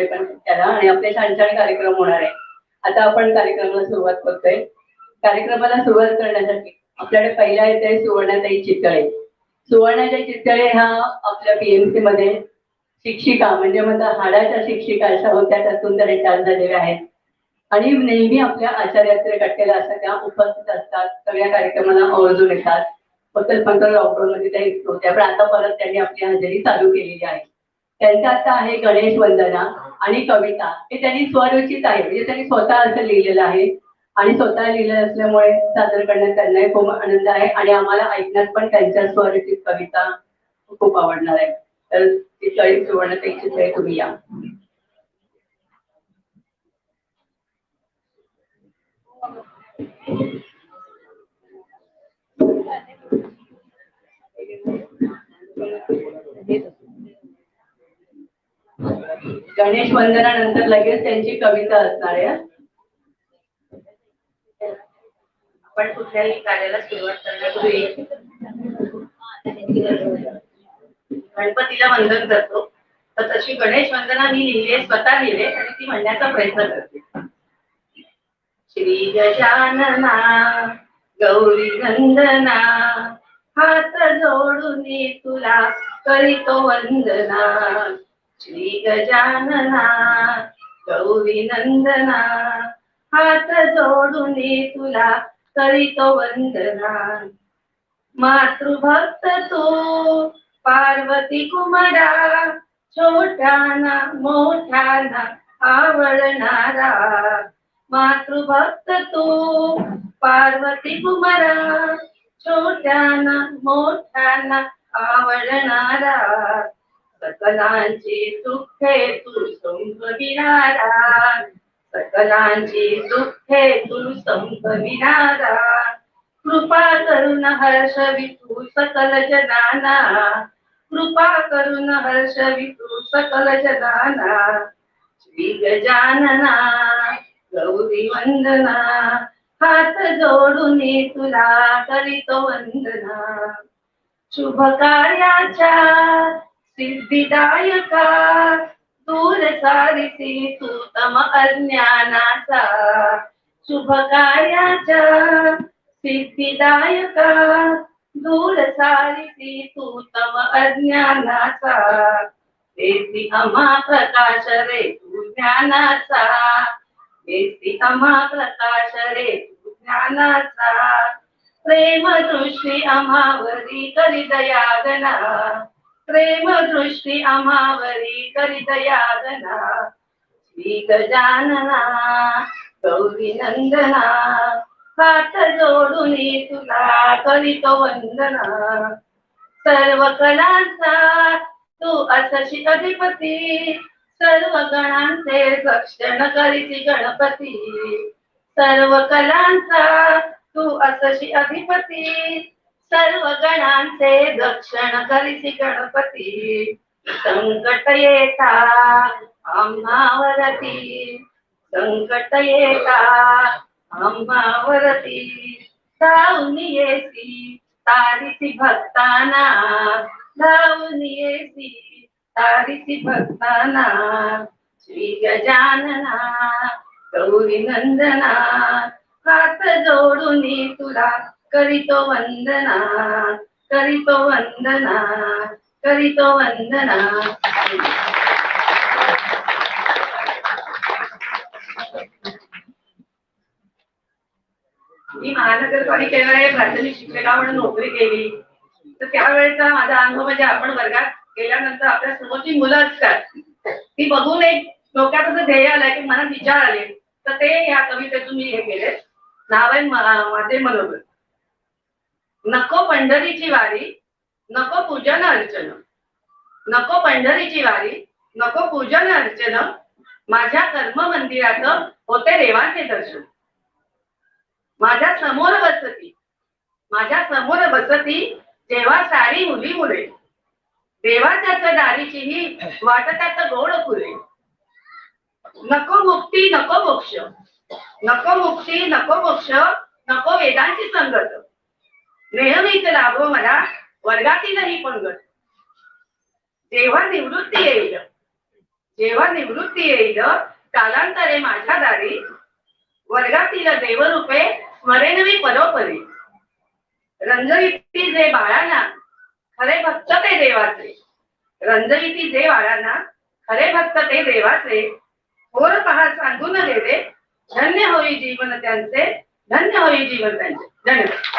पण त्याला आणि आपले छान छान कार्यक्रम होणार आहे. आता आपण कार्यक्रमाला सुरुवात करतोय. कार्यक्रमाला सुरुवात करण्यासाठी आपल्याकडे पहिला येते सुवर्णाताई चितळे. सुवर्णाताई चितळे ह्या आपल्या पीएमसी मध्ये शिक्षिका म्हणजे हाडाच्या शिक्षिका अशा होत्या, त्यातून त्या रिटायर झालेल्या आहेत आणि नेहमी आपल्या आचार्यात्रे कट्टेला अशा त्या उपस्थित असतात, सगळ्या कार्यक्रमाला आवर्जून येतात. फक्त लॉकडाऊन मध्ये त्या येत होत्या, पण आता परत त्यांनी आपली हजेरी चालू केलेली आहे. त्यांचं आता आहे गणेश वंदना आणि कविता. हे त्यांनी स्वरचित आहे, म्हणजे त्यांनी स्वतः असं लिहिलेलं आहे आणि स्वतः लिहिलेलं असल्यामुळे सादर करण्यात त्यांनाही खूप आनंद आहे आणि आम्हाला ऐकण्यात पण त्यांच्या स्वरचित कविता खूप आवडणार आहे. तर ती सुवर्णताई चितळे तुम्ही या. गणेश वंदनानंतर लगेच त्यांची कविता असणार आहे. आपण कुठल्याही कार्याला सुरुवात करण्यापूर्वी गणपतीला वंदन करतो. तर तशी गणेश वंदना मी लिहिले, स्वतः लिहिले आणि ती म्हणण्याचा प्रयत्न करते. श्री गजानना गौरी नंदना, हात जोडून तुला करीतो वंदना. श्री गजानना गौरी नंदना, हात जोडून तुला करीतो वंदना. मातृभक्त तू पार्वती कुमारा, छोट्याना मोठ्याना आवडणारा. मातृभक्त तू पार्वती कुमारा, छोट्याना मोठ्याना आवडणारा. सकलांची दुःखे तू संपविणारा, सकलांची दुःखे तू संपविणारा. कृपा करुण हर्षवी तू सकल जनाना, कृपा करुण हर्षवी तू सकल जनाना. श्री गजानना गौरी वंदना, हात जोडून तुला करीतो वंदना. शुभ कार्याच्या सिद्धिदायका, दूर सारिसी तू तम अज्ञानाचा. शुभ कार्याच्या सिद्धिदायका, दूर सारिसी तू तम अज्ञानाचा. देसी आम्हा प्रकाश रे तू ज्ञानाचा, देसी आम्हा प्रकाश रे तू ज्ञानाचा. प्रेम दृष्टी आम्हावरी करी दयागना, प्रेम दृष्टी आम्हावरी करी दयागना. श्री गजानना गौरी नंदना, हात जोडून तुला करीतो वंदना. सर्व कलांचा तू असशी अधिपती, सर्व गणांचे रक्षण करीती गणपती. सर्व कलांचा तू असशी अधिपती, सर्व गणांचे रक्षण करीती गणपती. संकट येता आम्हावरती, संकट येता आम्हावरती. धावून येसी तारीसी भक्ताना, धावून येसी तारीसी भक्ताना. श्री गजानना गौरी नंदना, हात जोडून तुला करीतो वंदना, करीतो वंदना, करीतो वंदना. मी महानगरपालिकेकडे प्राथमिक शिक्षिका म्हणून नोकरी केली. तर त्यावेळेचा माझा अनुभव म्हणजे आपण वर्गात गेल्यानंतर आपल्या समोरची मुलं असतात, ती बघून एक डोक्यात असं ध्येय आलंय की मनात विचार आले, तर ते या कवितेतून मी हे केले. नाव आहे माझे मनोगत. नको पंढरीची वारी, नको पूजन अर्चन, नको पंढरीची वारी, नको पूजन अर्चन. माझ्या कर्म मंदिरात होते देवाचे दर्शन. माझ्या समोर बसती, माझ्या समोर बसती जेव्हा सारी मुली मुले. देवाच्याच दारीचीही वाटतात गोड फुले. नको मुक्ती नको मोक्ष, नको मुक्ती नको मोक्ष, नको वेदांची संगत. नेहमीच लाभो मला वर्गातीलही पंगत. जेव्हा निवृत्ती येईल, जेव्हा निवृत्ती येईल कालांतरे माझ्या दारी, वर्गातील देवरूपे स्मरेनवी परोपरी. रंजविती जे बाळांना खरे भक्त ते देवाचे, रंजविती जे बाळांना खरे भक्त ते देवाचे, थोर पहा सांगून देवे, धन्य होई जीवन त्यांचे, धन्य होई जीवन त्यांचे. धन्यवाद.